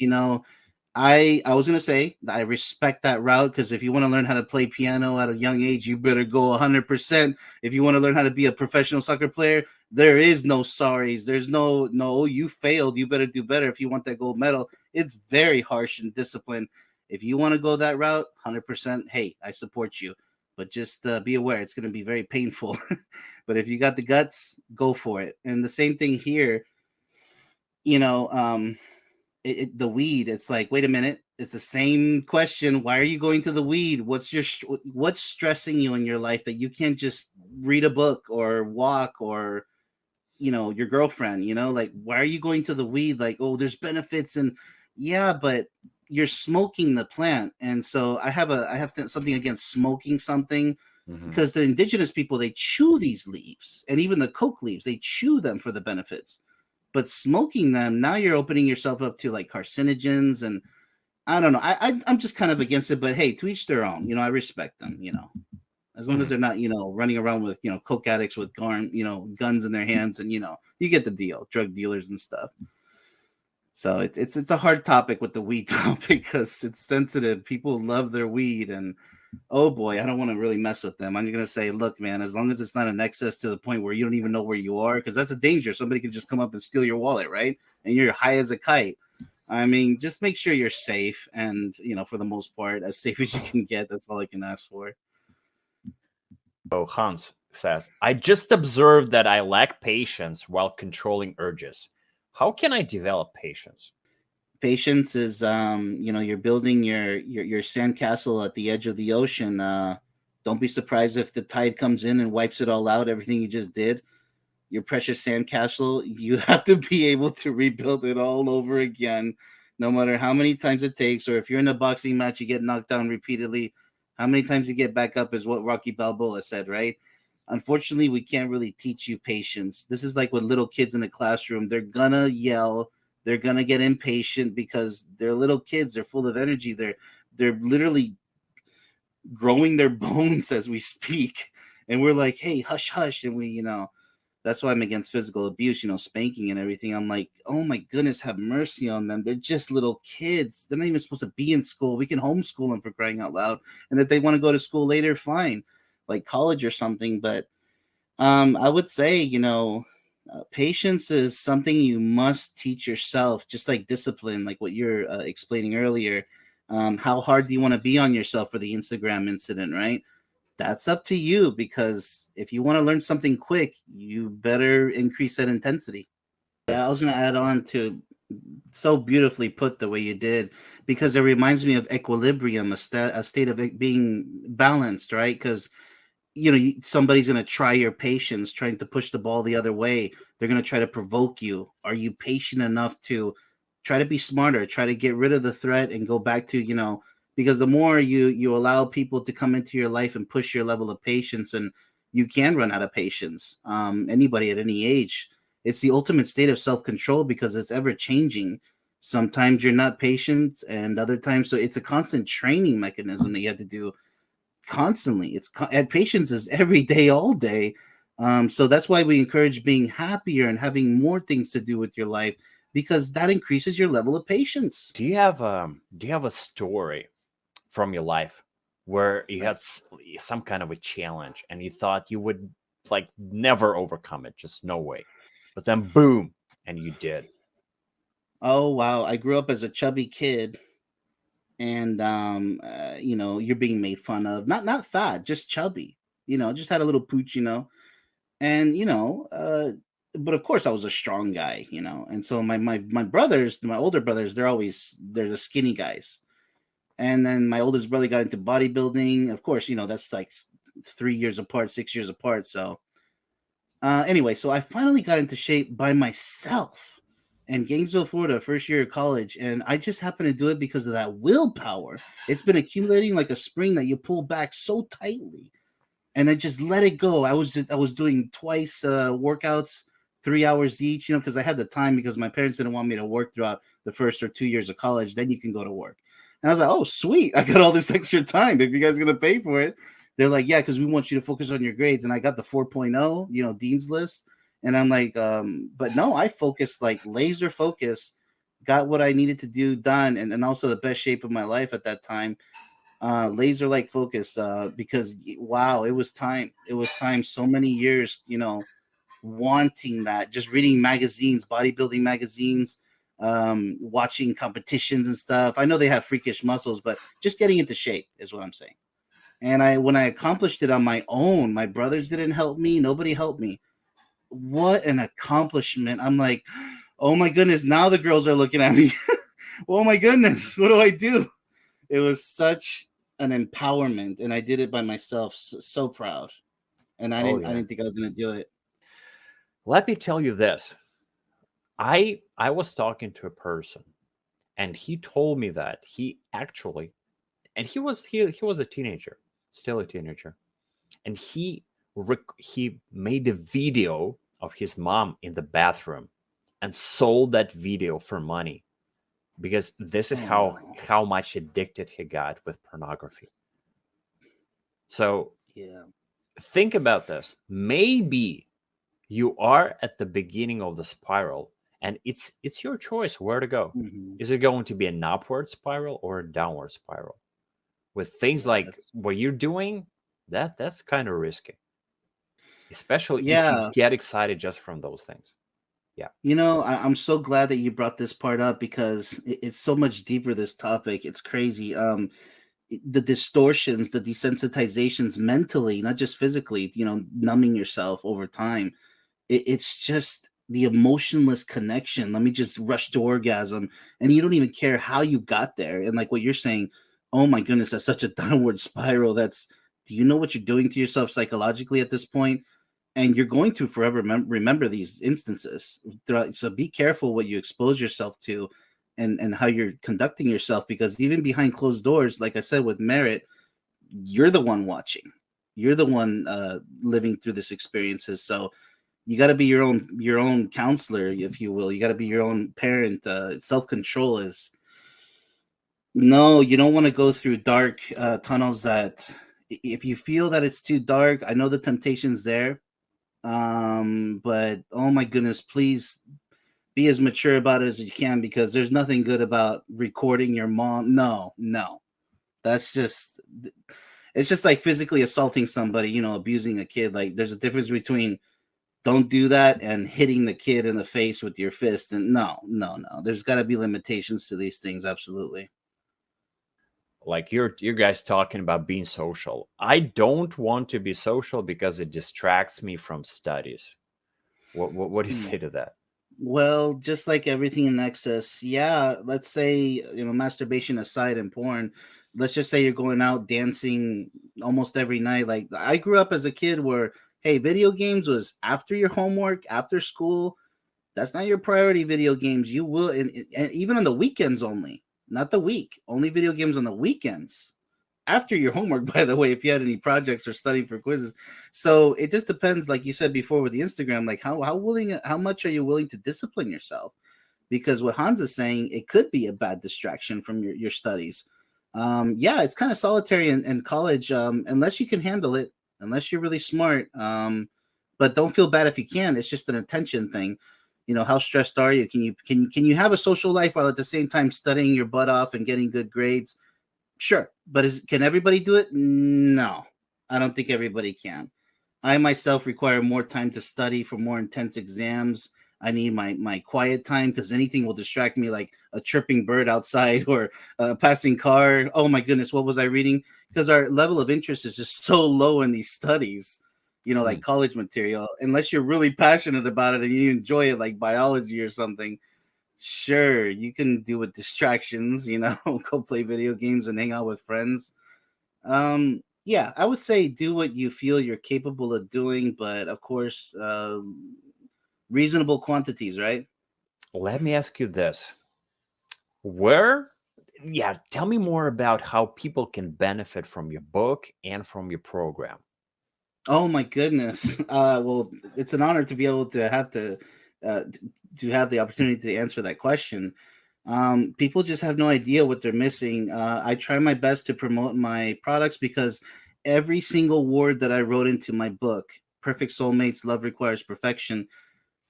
I was gonna say I respect that route, because if you want to learn how to play piano at a young age, you better go 100%. If you want to learn how to be a professional soccer player, there is no sorries. There's no oh, you failed, you better do better if you want that gold medal. It's very harsh and disciplined. If you want to go that route, 100%, hey, I support you. But just be aware, it's going to be very painful. But if you got the guts, go for it. And the same thing here, you know, um, the weed, it's like, wait a minute, it's the same question. Why are you going to the weed? What's stressing you in your life that you can't just read a book or walk or, your girlfriend? Like, why are you going to the weed? Like, oh, there's benefits. And yeah, but you're smoking the plant. And so I have something against smoking something, Mm-hmm. because the indigenous people, they chew these leaves, and even the coke leaves, they chew them for the benefits. But smoking them, now you're opening yourself up to like carcinogens. And I don't know. I'm just kind of against it. But hey, to each their own. I respect them. As long as Mm-hmm. they're not, running around with, coke addicts with guns in their hands, and you get the deal, drug dealers and stuff. So it's a hard topic with the weed topic, because it's sensitive. People love their weed, and oh boy, I don't want to really mess with them. I'm gonna say, look, man, as long as it's not an excess to the point where you don't even know where you are, because that's a danger. Somebody can just come up and steal your wallet, right? And you're high as a kite. I mean, just make sure you're safe, and for the most part, as safe as you can get. That's all I can ask for. So Hans says, I just observed that I lack patience while controlling urges. How can I develop patience? Patience is, you're building your sandcastle at the edge of the ocean. Don't be surprised if the tide comes in and wipes it all out, everything you just did. Your precious sandcastle, you have to be able to rebuild it all over again, no matter how many times it takes. Or if you're in a boxing match, you get knocked down repeatedly. How many times you get back up is what Rocky Balboa said, right? Unfortunately, we can't really teach you patience. This is like with little kids in the classroom. They're gonna yell, they're gonna get impatient because they're little kids. They're full of energy. They're literally growing their bones as we speak. And we're like, hey, hush, hush. And that's why I'm against physical abuse, spanking and everything. I'm like, oh my goodness, have mercy on them. They're just little kids. They're not even supposed to be in school. We can homeschool them, for crying out loud. And if they want to go to school later, fine, like college or something. But I would say, patience is something you must teach yourself, just like discipline, like what you're explaining earlier. How hard do you want to be on yourself for the Instagram incident, right? That's up to you, because if you want to learn something quick, you better increase that intensity. Yeah, I was going to add on to, so beautifully put the way you did, because it reminds me of equilibrium, a state of it being balanced, right? Because somebody's going to try your patience, trying to push the ball the other way. They're going to try to provoke you. Are you patient enough to try to be smarter, try to get rid of the threat and go back to, because the more you allow people to come into your life and push your level of patience, and you can run out of patience. Anybody at any age, it's the ultimate state of self-control, because it's ever changing. Sometimes you're not patient, and other times, so it's a constant training mechanism that you have to do constantly. And patience is every day, all day. So that's why we encourage being happier and having more things to do with your life, because that increases your level of patience. Do you have a story from your life where you Right. had some kind of a challenge and you thought you would like never overcome it, just no way, but then boom, and you did? Oh wow, I grew up as a chubby kid, and you're being made fun of. Not fat, just chubby. Just had a little pooch. And but of course I was a strong guy. And so my brothers, my older brothers, they're the skinny guys. And then my oldest brother got into bodybuilding. Of course, that's like 3 years apart, 6 years apart. So anyway, so I finally got into shape by myself in Gainesville, Florida, first year of college, and I just happened to do it because of that willpower. It's been accumulating like a spring that you pull back so tightly, and I just let it go. I was doing twice workouts, 3 hours each, because I had the time, because my parents didn't want me to work throughout the first or 2 years of college. Then you can go to work. And I was like, oh, sweet. I got all this extra time. If you guys are going to pay for it, they're like, yeah, because we want you to focus on your grades. And I got the 4.0, Dean's List. And I'm like, but no, I focused, like laser focus, got what I needed to do done. And also the best shape of my life at that time, laser like focus, because wow, it was time, so many years, wanting that, just reading magazines, bodybuilding magazines, watching competitions and stuff. I know they have freakish muscles, but just getting into shape is what I'm saying. And when I accomplished it on my own, my brothers didn't help me, nobody helped me. What an accomplishment. I'm like, oh my goodness, now the girls are looking at me. Oh my goodness, what do I do? It was such an empowerment, and I did it by myself. So proud, and I Oh didn't I yeah. didn't think I was gonna do it. Let me tell you this. I was talking to a person and he told me that he actually, and he was a teenager, still a teenager, and he made a video of his mom in the bathroom and sold that video for money, because this is Oh no. how much addicted he got with pornography. So Yeah. think about this. Maybe you are at the beginning of the spiral, and it's your choice where to go. Hmm. Is it going to be an upward spiral or a downward spiral? With things Yeah. like That's what you're doing, that's kind of risky, especially if you yeah. get excited just from those things. Yeah. I'm so glad that you brought this part up, because it's so much deeper. This topic, it's crazy. the distortions, the desensitizations mentally, not just physically, numbing yourself over time. It's just the emotionless connection. Let me just rush to orgasm. And you don't even care how you got there. And like what you're saying, oh my goodness, that's such a downward spiral. Do you know what you're doing to yourself psychologically at this point? And you're going to forever remember these instances. So be careful what you expose yourself to, and how you're conducting yourself, because even behind closed doors, like I said with Merit, you're the one watching. You're the one living through this experiences. So you got to be your own counselor, if you will. You got to be your own parent. Self control is no. You don't want to go through dark tunnels. That if you feel that it's too dark, I know the temptation's there. But oh my goodness, please be as mature about it as you can, because there's nothing good about recording your mom. No, no, that's just it's just like physically assaulting somebody, abusing a kid. Like there's a difference between don't do that and hitting the kid in the face with your fist. And no, no, no, there's got to be limitations to these things. Absolutely. Like you guys talking about being social. I don't want to be social because it distracts me from studies. What do you Hmm. say to that? Well, just like everything in excess, yeah. Let's say, masturbation aside and porn, let's just say you're going out dancing almost every night. Like I grew up as a kid where, hey, video games was after your homework, after school. That's not your priority. Video games, you will, and even on the weekends only, not the week. Only video games on the weekends after your homework, by the way, if you had any projects or studying for quizzes. So it just depends, like you said before with the Instagram, like how much are you willing to discipline yourself? Because what Hans is saying, it could be a bad distraction from your studies. Yeah, it's kind of solitary in college, unless you can handle it, unless you're really smart. But don't feel bad if you can. It's just an attention thing. How stressed are you? Can you have a social life while at the same time studying your butt off and getting good grades? Sure, but can everybody do it? No, I don't think everybody can. I myself require more time to study for more intense exams. I need my quiet time, because anything will distract me, like a chirping bird outside or a passing car. Oh my goodness, what was I reading? Because our level of interest is just so low in these studies, like Hmm. college material. Unless you're really passionate about it and you enjoy it, like biology or something, sure, you can do with distractions, go play video games and hang out with friends. Yeah, I would say do what you feel you're capable of doing, but of course, reasonable quantities, right? Let me ask you this. Where Yeah, tell me more about how people can benefit from your book and from your program. Oh my goodness. Well, it's an honor to be able to to have the opportunity to answer that question. People just have no idea what they're missing. I try my best to promote my products, because every single word that I wrote into my book, Perfect Soulmates, Love Requires Perfection,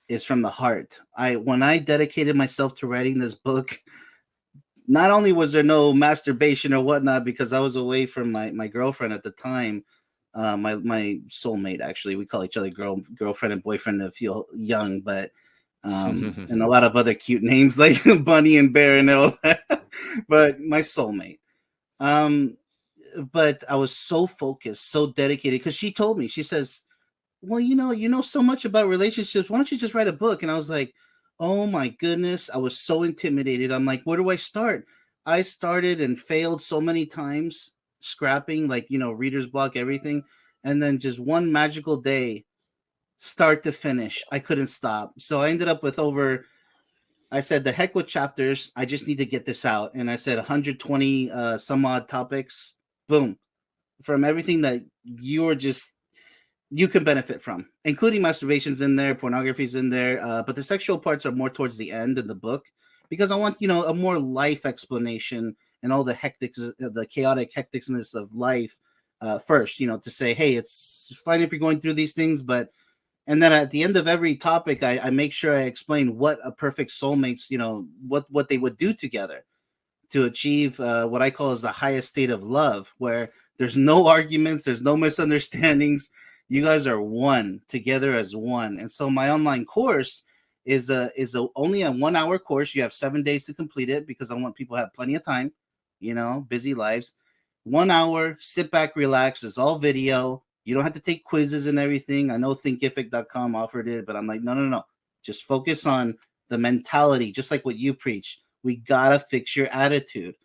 is from the heart. When I dedicated myself to writing this book, not only was there no masturbation or whatnot, because I was away from my girlfriend at the time, my soulmate, actually. We call each other girlfriend and boyfriend to feel young, but and a lot of other cute names like Bunny and Bear and all that. But my soulmate. Um, but I was so focused, so dedicated, because she told me, she says, well, you know so much about relationships. Why don't you just write a book? And I was like, oh my goodness, I was so intimidated. I'm like, where do I start? I started and failed so many times, scrapping, like, reader's block, everything. And then just one magical day, start to finish, I couldn't stop. So I ended up with I said, the heck with chapters. I just need to get this out. And I said 120 some odd topics. Boom. From everything that you can benefit from, including masturbations in there, pornography's in there, but the sexual parts are more towards the end in the book, because I want a more life explanation, and all the chaotic hecticness of life first. To say, hey, it's fine if you're going through these things, but and then at the end of every topic, I make sure I explain what a perfect soulmates, what they would do together to achieve what I call is the highest state of love, where there's no arguments, there's no misunderstandings. You guys are one together as one. And so my online course is only a 1 hour course. You have 7 days to complete it, because I want people to have plenty of time, busy lives. 1 hour, sit back, relax. It's all video. You don't have to take quizzes and everything. I know thinkific.com offered it, but I'm like, no, no, no. Just focus on the mentality, just like what you preach. We gotta fix your attitude.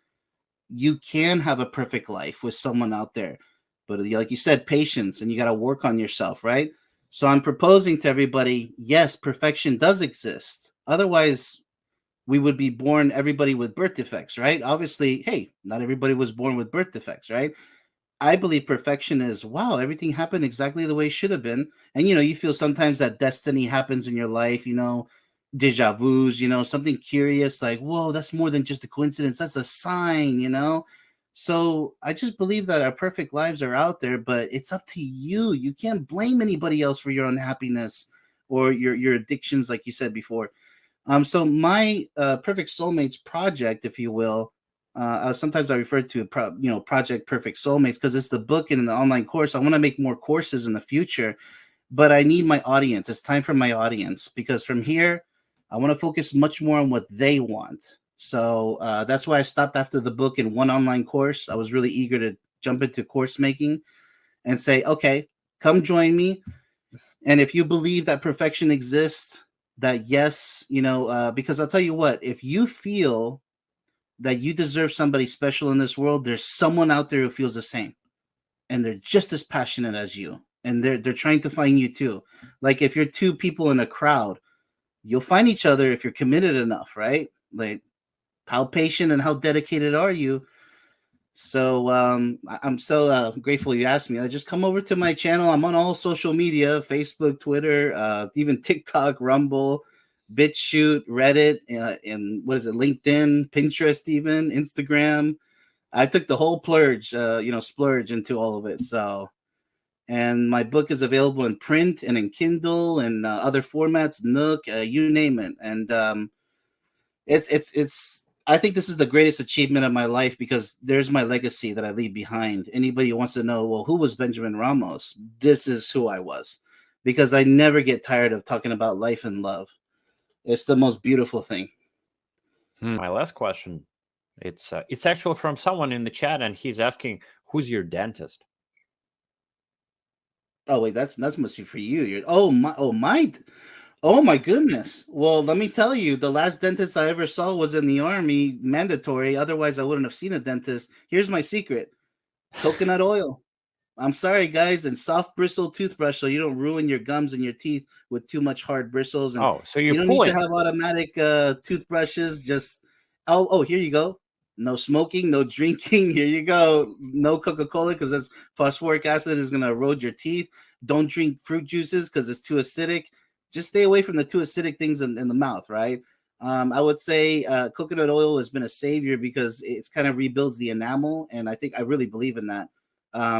You can have a perfect life with someone out there, but like you said, patience, and you got to work on yourself, right? So I'm proposing to everybody, yes, perfection does exist. Otherwise, we would be born everybody with birth defects, right? Obviously, hey, not everybody was born with birth defects, right? I believe perfection is, wow, everything happened exactly the way it should have been. And you feel sometimes that destiny happens in your life, deja vu's, something curious like, whoa, that's more than just a coincidence. That's a sign. So I just believe that our perfect lives are out there, but it's up to you. You can't blame anybody else for your unhappiness or your addictions, like you said before. So my Perfect Soulmates project, if you will, sometimes I refer to Project Perfect Soulmates because it's the book and the online course. I want to make more courses in the future, but I need my audience. It's time for my audience because from here, I want to focus much more on what they want. So that's why I stopped after the book in one online course. I was really eager to jump into course making and say, okay, come join me. And if you believe that perfection exists, that yes, because I'll tell you what, if you feel that you deserve somebody special in this world, there's someone out there who feels the same, and they're just as passionate as you, and they're trying to find you too. Like if you're two people in a crowd, you'll find each other if you're committed enough, right? Like how patient and how dedicated are you? So I'm so grateful you asked me. I just come over to my channel. I'm on all social media: Facebook, Twitter, even TikTok, Rumble, BitChute, Reddit, and what is it? LinkedIn, Pinterest, even Instagram. I took the whole splurge into all of it. So, and my book is available in print and in Kindle and other formats, Nook, you name it. And it's I think this is the greatest achievement of my life because there's my legacy that I leave behind. Anybody who wants to know, well, who was Benjamin Ramos? This is who I was, because I never get tired of talking about life and love. It's the most beautiful thing. My last question, it's actually from someone in the chat, and he's asking, who's your dentist? Oh wait, that's must be for you. Oh my goodness. Well, let me tell you, the last dentist I ever saw was in the army, mandatory. Otherwise, I wouldn't have seen a dentist. Here's my secret: coconut oil. I'm sorry, guys, and soft bristle toothbrush so you don't ruin your gums and your teeth with too much hard bristles. And Oh, so you're you don't need to pulling. have automatic toothbrushes. Just here you go. No smoking, no drinking. Here you go. No Coca-Cola because that's phosphoric acid is going to erode your teeth. Don't drink fruit juices because it's too acidic. Just stay away from the too acidic things in the mouth, right? I would say coconut oil has been a savior because it's kind of rebuilds the enamel, and I think I really believe in that.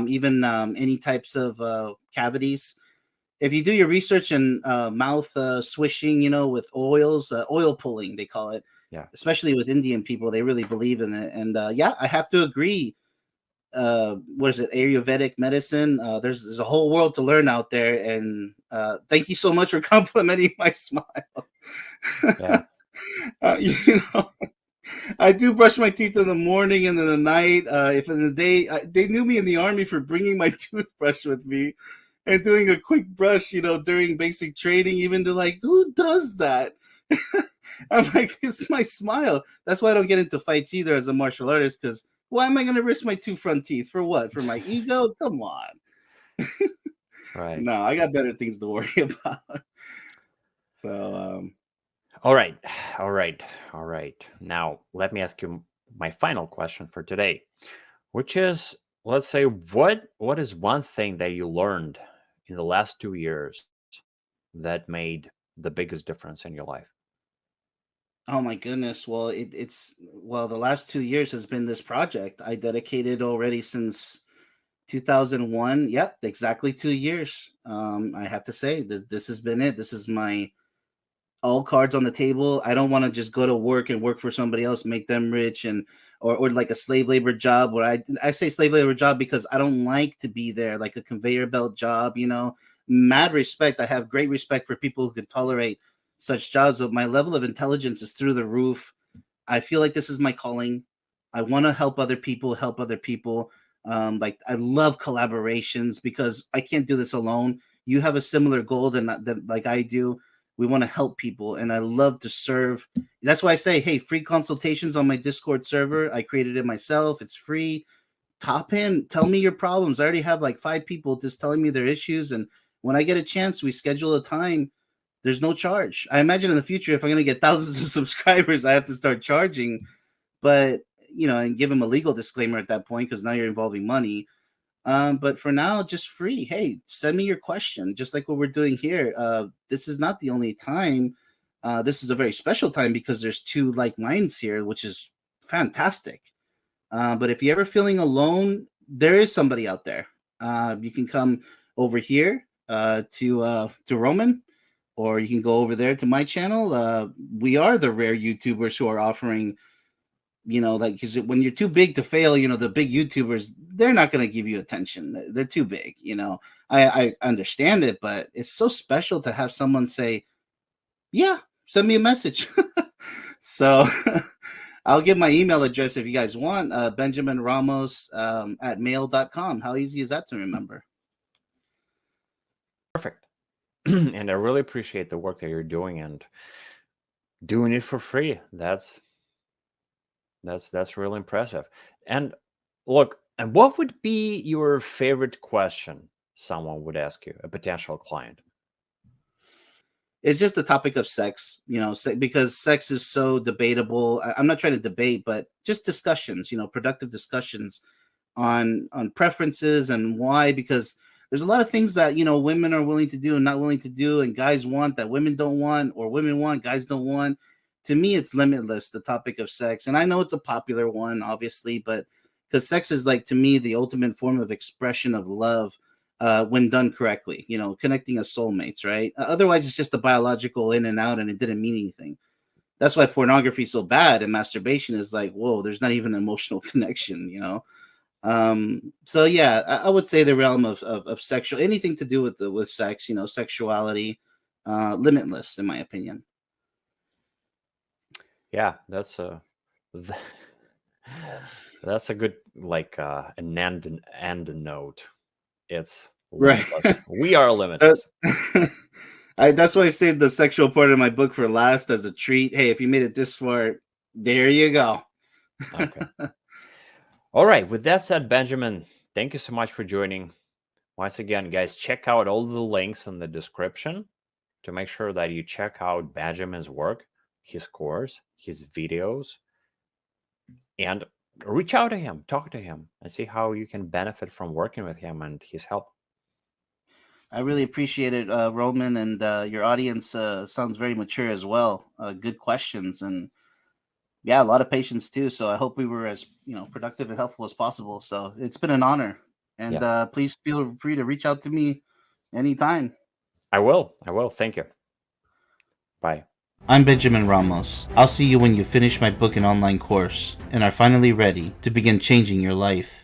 Even any types of cavities. If you do your research in mouth swishing, with oils, oil pulling, they call it, Yeah. especially with Indian people, they really believe in it. And yeah, I have to agree. What is it? Ayurvedic medicine. There's a whole world to learn out there. And thank you so much for complimenting my smile. Yeah. You know, I do brush my teeth in the morning and in the night. If in the day, they knew me in the army for bringing my toothbrush with me and doing a quick brush, during basic training. Even they're like, who does that? I'm like, it's my smile. That's why I don't get into fights either as a martial artist, because why am I going to risk my two front teeth? For what? For my ego? Come on. Right. No, I got better things to worry about. So, All right. All right. All right. Now, let me ask you my final question for today, which is, let's say, what is one thing that you learned in the last 2 years that made the biggest difference in your life? oh my goodness. Well, the last 2 years has been this project I dedicated already since 2001. Yep, exactly 2 years. I have to say this has been it. This is my all cards on the table. I don't want to just go to work and work for somebody else, make them rich, and or like a slave labor job. Where I say slave labor job because I don't like to be there, like a conveyor belt job. Mad respect. I have great respect for people who can tolerate such jobs, but my level of intelligence is through the roof. I feel like this is my calling. I want to help other people. Like I love collaborations because I can't do this alone. You have a similar goal than like I do. We want to help people, and I love to serve. That's why I say, hey, free consultations on my Discord server. I created it myself. It's free. Top in, tell me your problems. I already have like 5 people just telling me their issues, and when I get a chance, we schedule a time. There's no charge. I imagine in the future, if I'm going to get thousands of subscribers, I have to start charging, but and give them a legal disclaimer at that point because now you're involving money. But for now, just free. Hey, send me your question, just like what we're doing here. This is not the only time. This is a very special time because there's two like minds here, which is fantastic. But if you're ever feeling alone, there is somebody out there. You can come over here to Roman, or you can go over there to my channel. We are the rare YouTubers who are offering, like, because when you're too big to fail, the big YouTubers, they're not going to give you attention. They're too big. I understand it, but it's so special to have someone say, yeah, send me a message. So I'll give my email address if you guys want, Benjamin Ramos at mail.com. How easy is that to remember? Perfect. And I really appreciate the work that you're doing and doing it for free. That's really impressive. And look, and what would be your favorite question someone would ask you, a potential client? It's just the topic of sex, because sex is so debatable. I'm not trying to debate, but just discussions, productive discussions on preferences and why, because there's a lot of things that, women are willing to do and not willing to do, and guys want that women don't want, or women want, guys don't want. To me, it's limitless, the topic of sex. And I know it's a popular one, obviously, but because sex is, like, to me, the ultimate form of expression of love. When done correctly, connecting as soulmates, right? Otherwise, it's just a biological in and out, and it didn't mean anything. That's why pornography is so bad, and masturbation is like, whoa, there's not even an emotional connection, So yeah, I would say the realm of sexual, anything to do with sex, sexuality, limitless, in my opinion. Yeah, that's a good, like, an end note. It's limitless. Right. We are limitless. That's why I saved the sexual part of my book for last as a treat. Hey, if you made it this far, there you go. Okay. All right. With that said, Benjamin, thank you so much for joining. Once again, guys, check out all the links in the description to make sure that you check out Benjamin's work, his course, his videos, and reach out to him, talk to him, and see how you can benefit from working with him and his help. I really appreciate it, Roman, and your audience sounds very mature as well. Good questions, and yeah, a lot of patience too. So I hope we were as productive and helpful as possible. So it's been an honor, and Yes. please feel free to reach out to me anytime. I will. Thank you. Bye. I'm Benjamin Ramos. I'll see you when you finish my book and online course and are finally ready to begin changing your life.